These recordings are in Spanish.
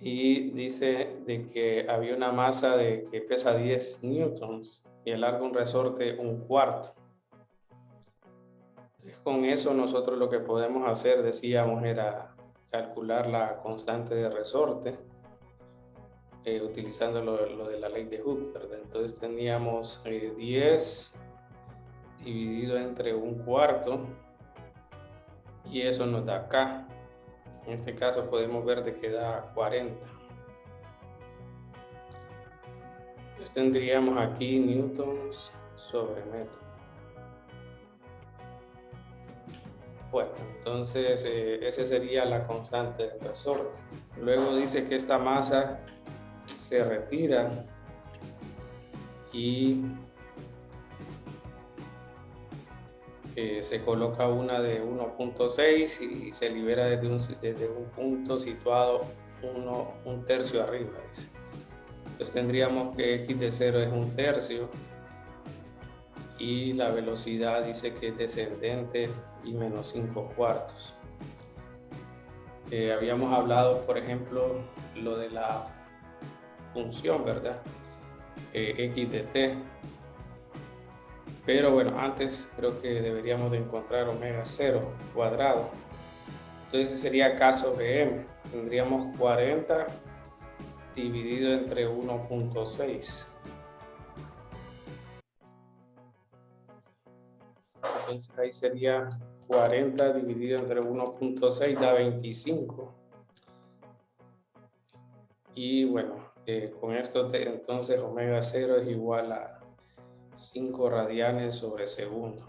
y dice de que había una masa que pesa 10 newtons y alarga un resorte un cuarto. Con eso nosotros lo que podemos hacer, decíamos, era calcular la constante de resorte utilizando lo de la ley de Hooke, ¿verdad? Entonces teníamos 10 dividido entre un cuarto y eso nos da K. En este caso podemos ver de que da 40. Entonces tendríamos aquí newtons sobre metro. Bueno, entonces esa sería la constante del resorte. Luego dice que esta masa se retira y se coloca una de 1.6 y se libera desde un punto situado un tercio arriba. Dice. Entonces tendríamos que x de 0 es un tercio y la velocidad dice que es descendente y menos 5 cuartos. Habíamos hablado, por ejemplo, lo de la función, ¿verdad? X de t. Pero bueno, antes creo que deberíamos de encontrar omega 0 cuadrado. Entonces ese sería K sobre M. Tendríamos 40 dividido entre 1.6. Entonces ahí sería 40 dividido entre 1.6 da 25. Y bueno, con esto entonces omega 0 es igual a 5 radianes sobre segundo.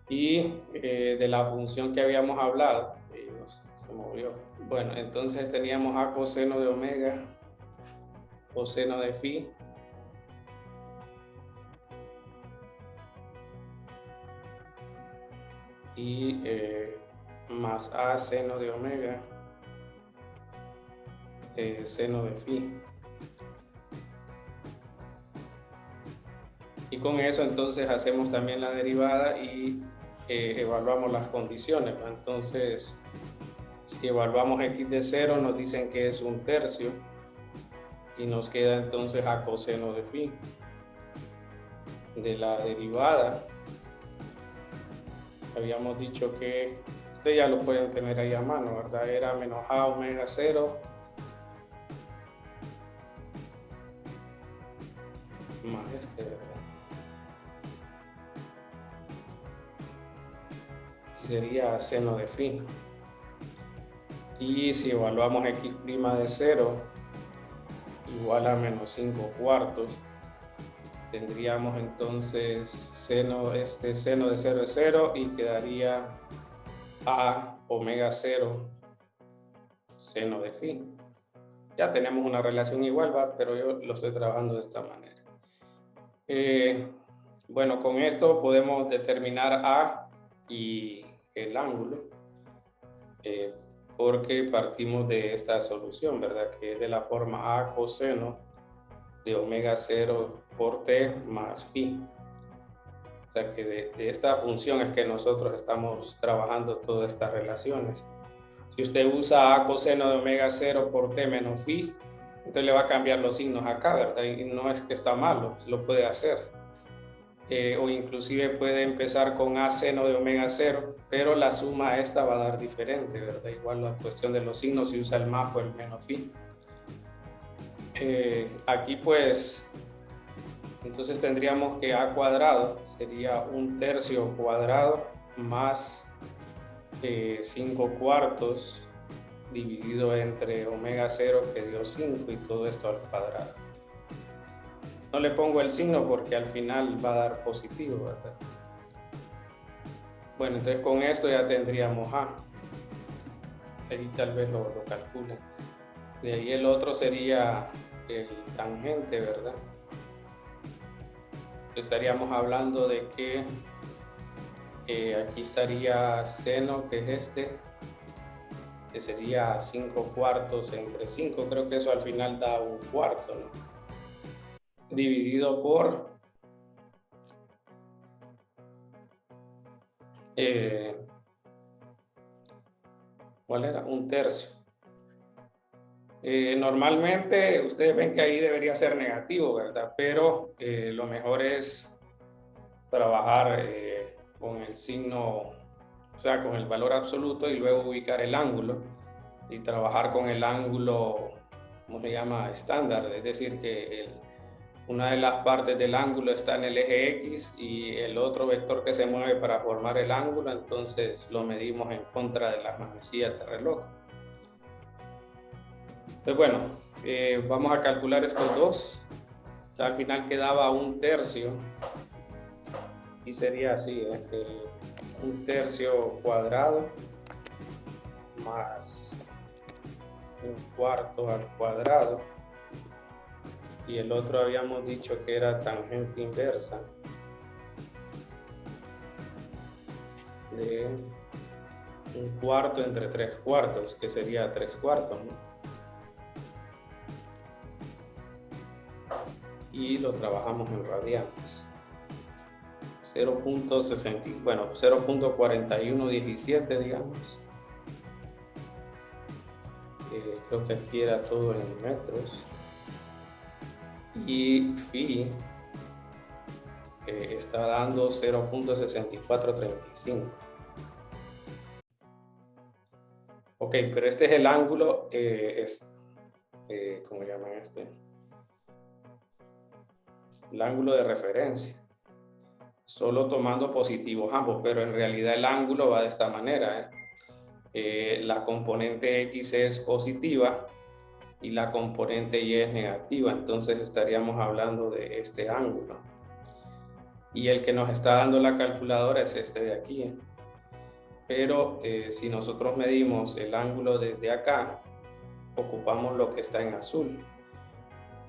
Y de la función que habíamos hablado, se movió. Bueno, entonces teníamos a coseno de omega, coseno de phi, y más a seno de omega, seno de phi. Y con eso entonces hacemos también la derivada y evaluamos las condiciones, ¿no? Entonces, si evaluamos x de 0, nos dicen que es un tercio y nos queda entonces a coseno de phi. De la derivada, habíamos dicho que, ustedes ya lo pueden tener ahí a mano, ¿verdad? Era menos a omega 0 más ¿verdad? Sería seno de phi. Y si evaluamos x' de 0 igual a menos 5 cuartos, tendríamos entonces seno de 0 es 0 y quedaría a omega 0 seno de phi. Ya tenemos una relación igual, ¿va? Pero yo lo estoy trabajando de esta manera. Bueno, con esto podemos determinar A y el ángulo, porque partimos de esta solución, ¿verdad? Que es de la forma A coseno de omega 0 por t más phi. O sea que de esta función es que nosotros estamos trabajando todas estas relaciones. Si usted usa A coseno de omega 0 por t menos phi, entonces le va a cambiar los signos acá, ¿verdad? Y no es que está malo, lo puede hacer. O inclusive puede empezar con A seno de omega 0, pero la suma esta va a dar diferente, ¿verdad? Igual la cuestión de los signos, si usa el más o el menos phi. Aquí pues, entonces tendríamos que A cuadrado sería un tercio cuadrado más 5 cuartos dividido entre omega 0 que dio 5 y todo esto al cuadrado. No le pongo el signo porque al final va a dar positivo, ¿verdad? Bueno, entonces con esto ya tendríamos A. Ahí tal vez lo calculen. De ahí el otro sería el tangente, ¿verdad? Estaríamos hablando de que aquí estaría seno, que es que sería 5 cuartos entre 5. Creo que eso al final da un cuarto, ¿no? Dividido por ¿cuál era? Un tercio. Normalmente ustedes ven que ahí debería ser negativo, ¿verdad? Pero lo mejor es trabajar con el signo, o sea, con el valor absoluto y luego ubicar el ángulo y trabajar con el ángulo, ¿cómo se llama? Estándar, es decir, que una de las partes del ángulo está en el eje X y el otro vector que se mueve para formar el ángulo, entonces lo medimos en contra de las manecillas de reloj. Entonces, bueno, vamos a calcular estos dos. Al final quedaba 1/3 y sería así, 1/3 cuadrado más 1/4 al cuadrado, y el otro habíamos dicho que era tangente inversa de 1/4 entre 3/4, que sería 3/4, ¿no? Y lo trabajamos en radianes. 0.60, bueno, 0.4117, digamos. Creo que aquí era todo en metros. Y phi está dando 0.6435. Ok, pero este es el ángulo, ¿cómo llaman este? El ángulo de referencia. Solo tomando positivos ambos, pero en realidad el ángulo va de esta manera. La componente X es positiva y la componente Y es negativa, entonces estaríamos hablando de este ángulo. Y el que nos está dando la calculadora es este de aquí. Pero si nosotros medimos el ángulo desde acá, ocupamos lo que está en azul,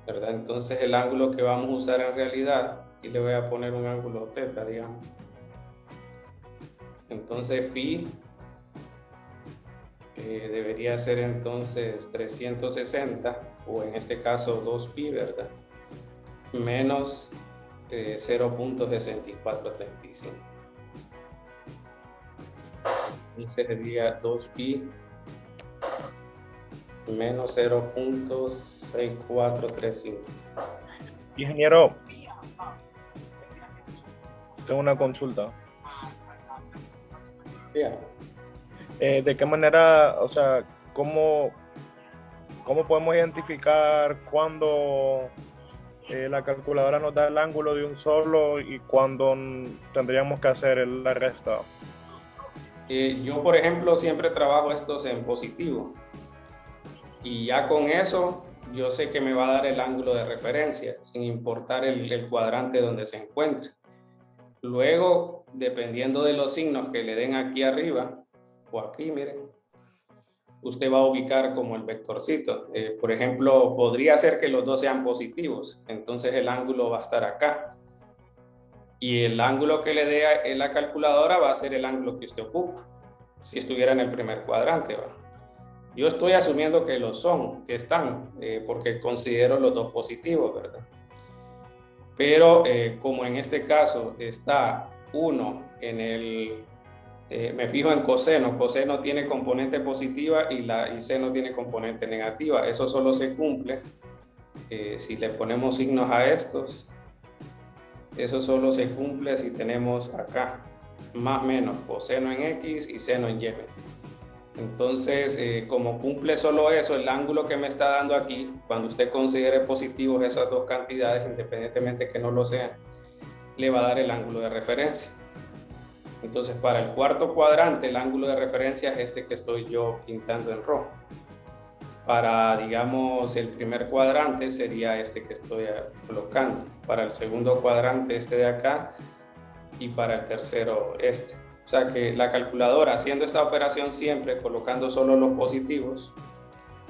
¿verdad? Entonces el ángulo que vamos a usar en realidad, y le voy a poner un ángulo teta, digamos. Entonces phi debería ser entonces 360, o en este caso 2pi, ¿verdad? Menos 0.6435. Entonces sería 2pi menos 0.6435. Ingeniero, tengo una consulta. Yeah. ¿De qué manera, o sea, cómo podemos identificar cuándo la calculadora nos da el ángulo de un solo y cuándo tendríamos que hacer la resta? Yo, por ejemplo, siempre trabajo estos en positivo, y ya con eso yo sé que me va a dar el ángulo de referencia, sin importar el cuadrante donde se encuentre. Luego, dependiendo de los signos que le den aquí arriba o aquí, miren, usted va a ubicar como el vectorcito. Por ejemplo, podría ser que los dos sean positivos, entonces el ángulo va a estar acá. Y el ángulo que le dé la calculadora va a ser el ángulo que usted ocupa, si estuviera en el primer cuadrante, ¿va? Yo estoy asumiendo que lo son, que están, porque considero los dos positivos, ¿verdad? Pero como en este caso está uno en el, me fijo en coseno, coseno tiene componente positiva y seno tiene componente negativa. Eso solo se cumple si le ponemos signos a estos. Eso solo se cumple si tenemos acá más o menos coseno en X y seno en Y. Entonces, como cumple solo eso, el ángulo que me está dando aquí, cuando usted considere positivos esas dos cantidades, independientemente que no lo sean, le va a dar el ángulo de referencia. Entonces, para el cuarto cuadrante, el ángulo de referencia es este que estoy yo pintando en rojo. Para, digamos, el primer cuadrante sería este que estoy colocando. Para el segundo cuadrante, este de acá. Y para el tercero, este. O sea que la calculadora, haciendo esta operación siempre, colocando solo los positivos,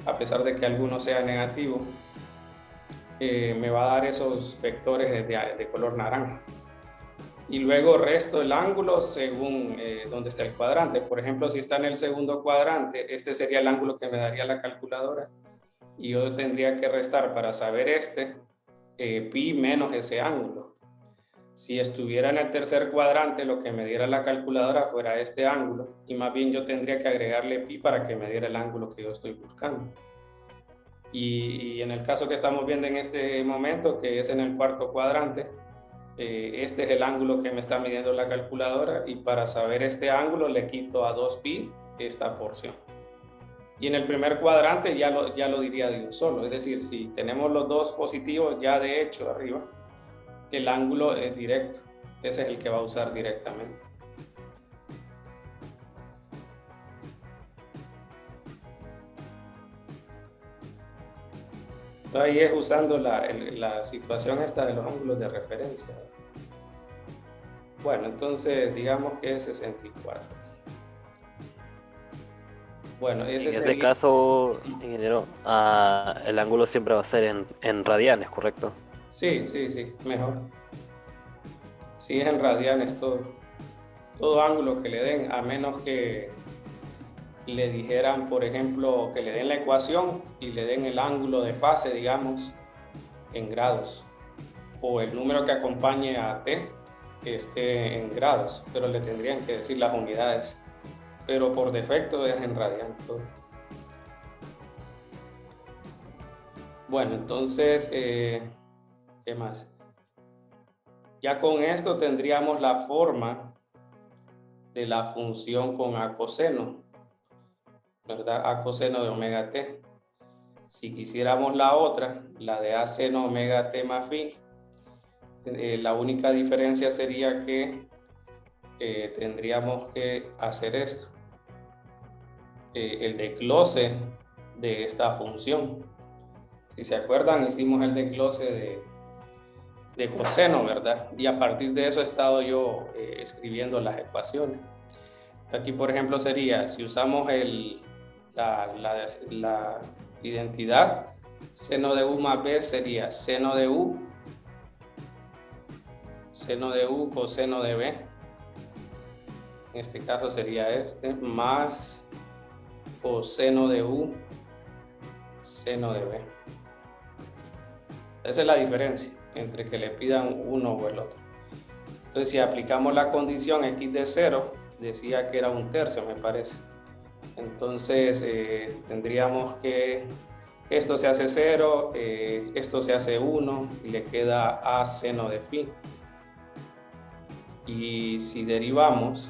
a pesar de que alguno sea negativo, me va a dar esos vectores de color naranja. Y luego resto el ángulo según dónde está el cuadrante. Por ejemplo, si está en el segundo cuadrante, este sería el ángulo que me daría la calculadora. Y yo tendría que restar para saber pi menos ese ángulo. Si estuviera en el tercer cuadrante, lo que me diera la calculadora fuera este ángulo, y más bien yo tendría que agregarle pi para que me diera el ángulo que yo estoy buscando. Y en el caso que estamos viendo en este momento, que es en el cuarto cuadrante, este es el ángulo que me está midiendo la calculadora, y para saber este ángulo le quito a 2pi esta porción. Y en el primer cuadrante ya lo diría de un solo, es decir, si tenemos los dos positivos ya de hecho arriba, el ángulo es directo, ese es el que va a usar directamente. Entonces ahí es usando la situación esta de los ángulos de referencia. Bueno, entonces digamos que es 64. Bueno, ese En ese sería... caso, ingeniero, el ángulo siempre va a ser en radianes, ¿correcto? Sí, sí, sí, mejor. Si es en radianes todo ángulo que le den, a menos que le dijeran, por ejemplo, que le den la ecuación y le den el ángulo de fase, digamos, en grados, o el número que acompañe a t esté en grados, pero le tendrían que decir las unidades, pero por defecto es en radianes todo. Bueno, entonces, ¿qué más? Ya con esto tendríamos la forma de la función con a coseno, ¿verdad? A coseno de omega t. Si quisiéramos la otra, la de a seno omega t más phi, la única diferencia sería que tendríamos que hacer esto, el desglose de esta función. Si se acuerdan, hicimos el desglose de coseno, ¿verdad? Y a partir de eso he estado yo escribiendo las ecuaciones. Aquí, por ejemplo, sería, si usamos la identidad, seno de u más b sería seno de u coseno de b. En este caso sería este, más coseno de u seno de b. Esa es la diferencia entre que le pidan uno o el otro. Entonces, si aplicamos la condición x de 0, decía que era 1/3, me parece. Entonces, tendríamos que esto se hace 0, esto se hace 1 y le queda a seno de phi. Y si derivamos,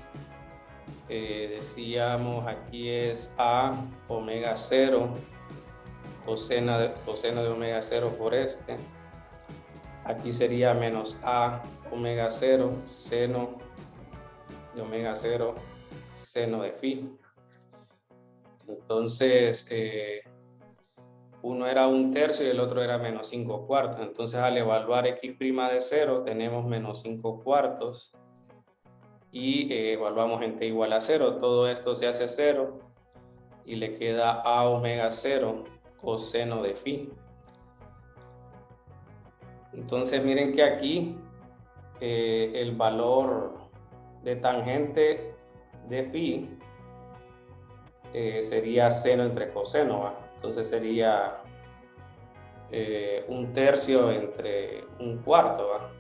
decíamos aquí es a omega 0 coseno de omega 0 por este. Aquí sería menos a omega 0 seno de omega 0 seno de phi. Entonces, uno era 1/3 y el otro era menos 5/4. Entonces, al evaluar x' de 0, tenemos menos 5/4 y evaluamos en t igual a 0. Todo esto se hace 0 y le queda a omega 0 coseno de phi. Entonces, miren que aquí el valor de tangente de phi sería seno entre coseno, ¿va? Entonces sería 1/3 entre 1/4, ¿va?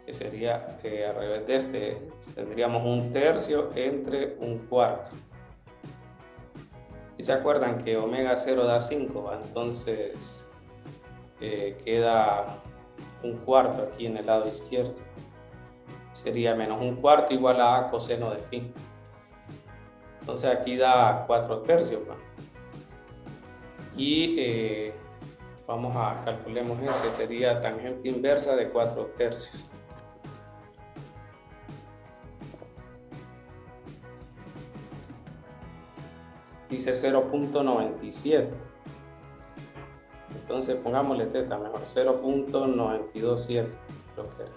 Que sería al revés de este, tendríamos 1/3 entre 1/4. Y se acuerdan que omega 0 da 5, ¿va? Entonces queda 1/4 aquí en el lado izquierdo. Sería menos 1/4 igual a coseno de phi. Entonces aquí da 4/3, ¿va? Y vamos a calculemos ese, sería tangente inversa de 4/3. Dice 0.97. Entonces pongámosle teta mejor, 0.927 creo que era.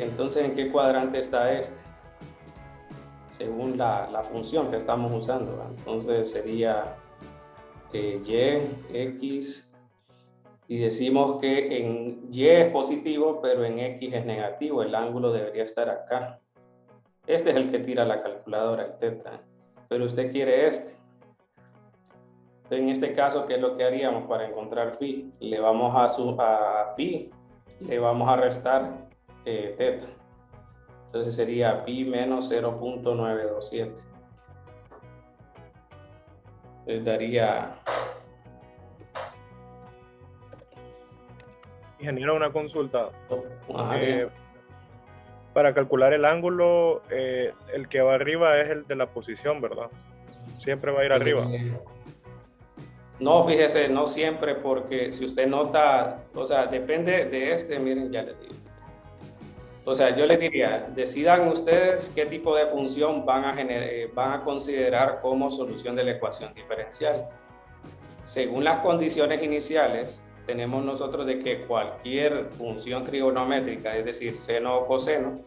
Entonces, ¿en qué cuadrante está este? Según la función que estamos usando, ¿verdad? Entonces sería y, x, y decimos que en y es positivo, pero en x es negativo, el ángulo debería estar acá. Este es el que tira la calculadora, el teta, pero usted quiere este. En este caso, ¿qué es lo que haríamos para encontrar phi? Le vamos a pi, le vamos a restar teta. Entonces sería pi menos 0.927. les daría... Ingeniero, una consulta. Bien. Para calcular el ángulo, el que va arriba es el de la posición, ¿verdad? Siempre va a ir arriba. No, fíjese, no siempre, porque si usted nota, o sea, depende de miren, ya les digo. O sea, yo les diría, decidan ustedes qué tipo de función van a considerar como solución de la ecuación diferencial. Según las condiciones iniciales, tenemos nosotros de que cualquier función trigonométrica, es decir, seno o coseno,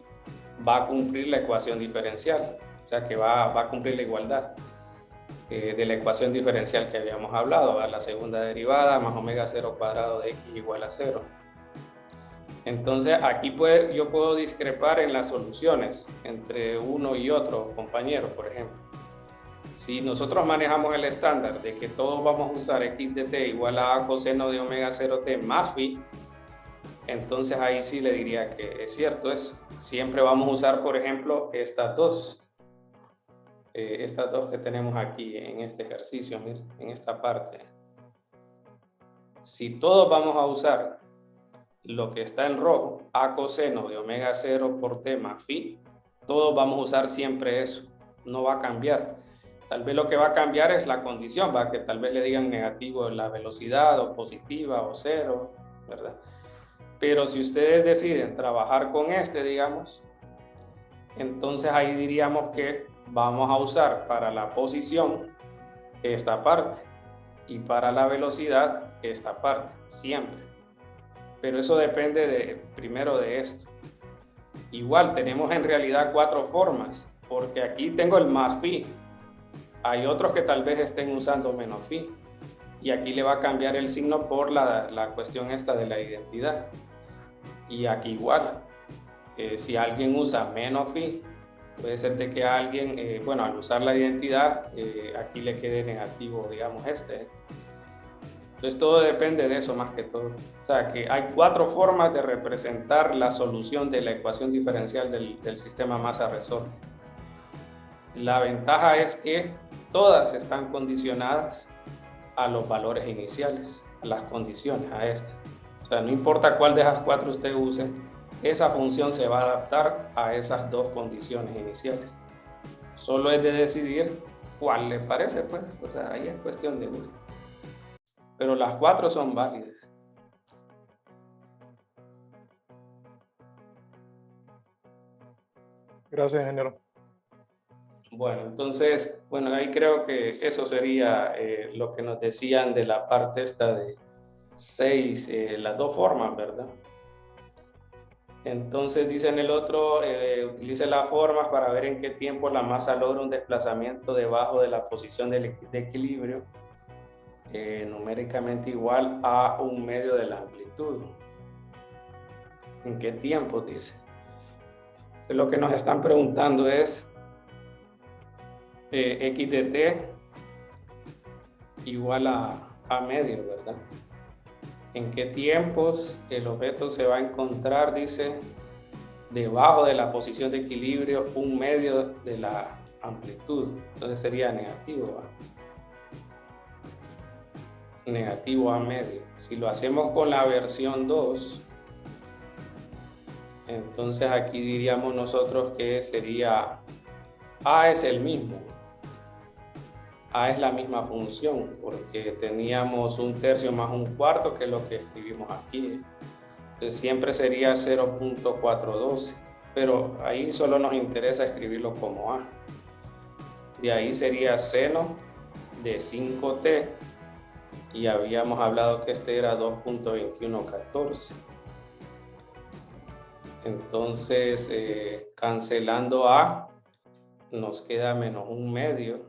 va a cumplir la ecuación diferencial, o sea que va a cumplir la igualdad de la ecuación diferencial que habíamos hablado, a la segunda derivada más omega 0 cuadrado de x igual a 0. Entonces aquí yo puedo discrepar en las soluciones entre uno y otro compañero, por ejemplo. Si nosotros manejamos el estándar de que todos vamos a usar x de t igual a coseno de omega 0t más phi, entonces ahí sí le diría que es cierto eso. Siempre vamos a usar, por ejemplo, estas dos que tenemos aquí en este ejercicio, miren, en esta parte. Si todos vamos a usar lo que está en rojo, a coseno de omega 0 por t más phi, todos vamos a usar siempre eso, no va a cambiar. Tal vez lo que va a cambiar es la condición, que tal vez le digan negativo la velocidad o positiva o cero, ¿verdad? Pero si ustedes deciden trabajar con digamos, entonces ahí diríamos que vamos a usar para la posición esta parte y para la velocidad esta parte, siempre. Pero eso depende primero de esto. Igual tenemos en realidad 4 formas, porque aquí tengo el más phi. Hay otros que tal vez estén usando menos phi. Y aquí le va a cambiar el signo por la cuestión esta de la identidad. Y aquí igual, si alguien usa menos phi, puede ser de que alguien, bueno, al usar la identidad, aquí le quede negativo, digamos, Entonces todo depende de eso más que todo. O sea que hay 4 formas de representar la solución de la ecuación diferencial del sistema masa-resorte. La ventaja es que todas están condicionadas a los valores iniciales, a las condiciones, a este. O sea, no importa cuál de esas 4 usted use, esa función se va a adaptar a esas 2 condiciones iniciales. Solo es de decidir cuál le parece, pues. O sea, ahí es cuestión de gusto. Pero las 4 son válidas. Gracias, ingeniero. Bueno, entonces, bueno, ahí creo que eso sería lo que nos decían de la parte esta de 6, las 2 formas, ¿verdad? Entonces dice en el otro, utilice las formas para ver en qué tiempo la masa logra un desplazamiento debajo de la posición de equilibrio, numéricamente igual a 1/2 de la amplitud. ¿En qué tiempo? Dice. Lo que nos están preguntando es x de t igual a medio, ¿verdad? ¿En qué tiempos el objeto se va a encontrar, dice, debajo de la posición de equilibrio 1/2 de la amplitud? Entonces sería negativo, negativo a medio. Si lo hacemos con la versión 2, entonces aquí diríamos nosotros que sería a es el mismo. A es la misma función, porque teníamos 1/3 más 1/4, que es lo que escribimos aquí. Entonces siempre sería 0.412, pero ahí solo nos interesa escribirlo como A. De ahí sería seno de 5t, y habíamos hablado que este era 2.2114. Entonces, cancelando A, nos queda menos 1/2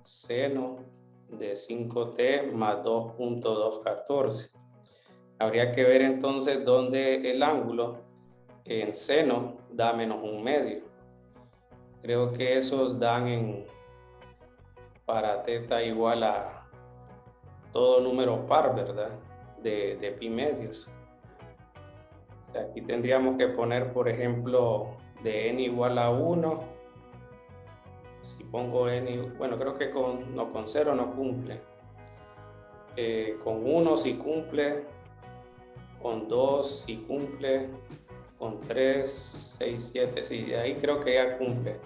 seno de 5t más 2.214. Habría que ver entonces dónde el ángulo en seno da menos 1/2. Creo que esos dan para teta igual a todo número par, ¿verdad? De pi medios. O sea, aquí tendríamos que poner, por ejemplo, de n igual a 1 Si pongo n, bueno, creo que con 0 no cumple. Con 1 sí cumple, con 2 sí cumple, con 3, 6, 7, sí, de ahí creo que ya cumple.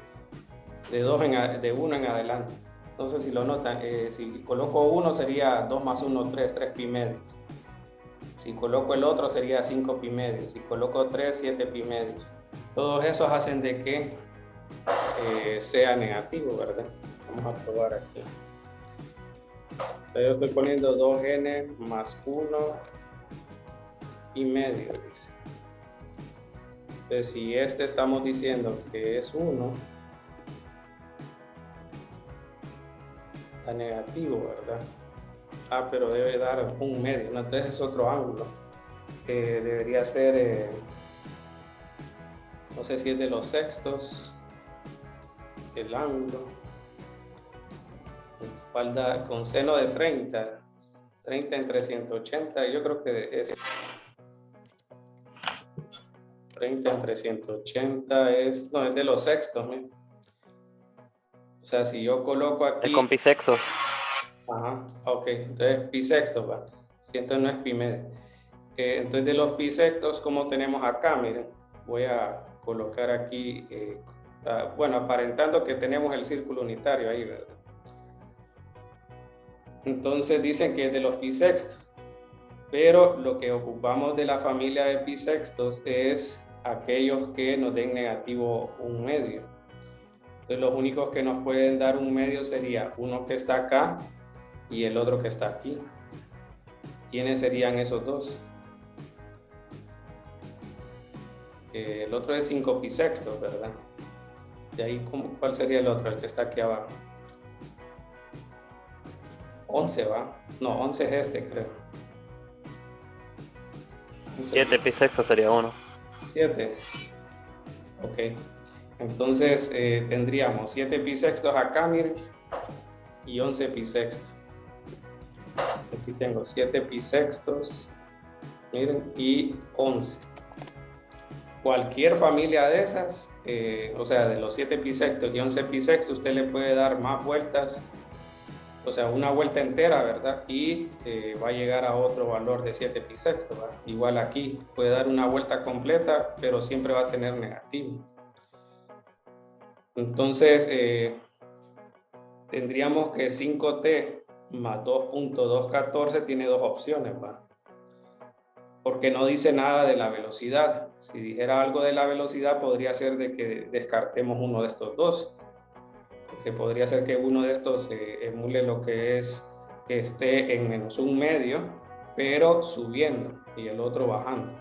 De 1 en adelante. Entonces, si lo notan, si coloco 1 sería 2 más 1, 3 pi medios. Si coloco el otro sería 5 pi medios. Si coloco 3, 7 pi medios. Todos esos hacen de que sea negativo, ¿verdad? Vamos a probar aquí. Entonces, yo estoy poniendo 2n más 1 y medio, dice. Entonces, si este estamos diciendo que es 1, está negativo, ¿verdad? Ah, pero debe dar un medio, ¿no? Entonces es otro ángulo. Debería ser, no sé si es de los sextos, el ángulo. Falta con seno de 30 entre 180, yo creo que es 30 entre 180 no, es de los sextos, ¿no? O sea, si yo coloco aquí... Es con pi sexto. Ajá, ok, entonces pi sextos, va. Si entonces no es pi medio. Entonces de los pi sextos, como tenemos acá, miren, voy a colocar aquí, bueno, aparentando que tenemos el círculo unitario ahí, ¿verdad? Entonces dicen que es de los pi sextos, pero lo que ocupamos de la familia de pi sextos es aquellos que nos den negativo un medio. Entonces los únicos que nos pueden dar un medio sería uno que está acá y el otro que está aquí. ¿Quiénes serían esos dos? El otro es 5 pi sextos, ¿verdad? De ahí, ¿cuál sería el otro? El que está aquí abajo. 11, ¿va? No, 11 es este, creo. 7 pi sexto sería 1. 7. Ok. Entonces tendríamos 7 pi sextos acá, miren, y 11 pi sextos. Aquí tengo 7 pi sextos, miren, y 11. Cualquier familia de esas, o sea, de los 7 pi sextos y 11 pi sextos, usted le puede dar más vueltas, o sea, una vuelta entera, ¿verdad? Y va a llegar a otro valor de 7 pi sextos, ¿verdad? Igual aquí, puede dar una vuelta completa, pero siempre va a tener negativo. Entonces, tendríamos que 5t más 2.214 tiene dos opciones, ¿va? Porque no dice nada de la velocidad. Si dijera algo de la velocidad, podría ser de que descartemos uno de estos dos. Porque podría ser que uno de estos emule lo que es que esté en menos un medio, pero subiendo, y el otro bajando.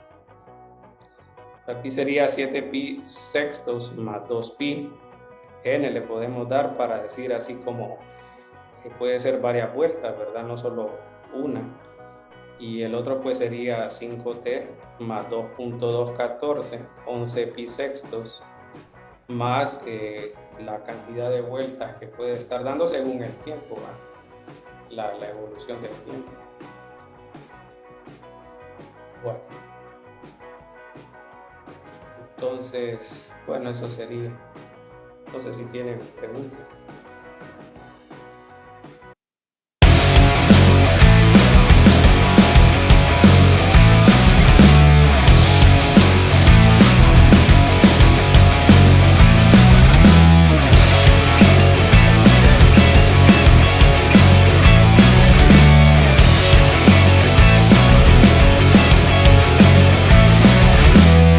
Aquí sería 7 pi sextos más 2 pi. N le podemos dar para decir así como que puede ser varias vueltas, ¿verdad? No solo una. Y el otro pues sería 5t más 2.214, 11 pi sextos, más la cantidad de vueltas que puede estar dando según el tiempo, la evolución del tiempo. Bueno, entonces, bueno, eso sería. No sé si tienen preguntas.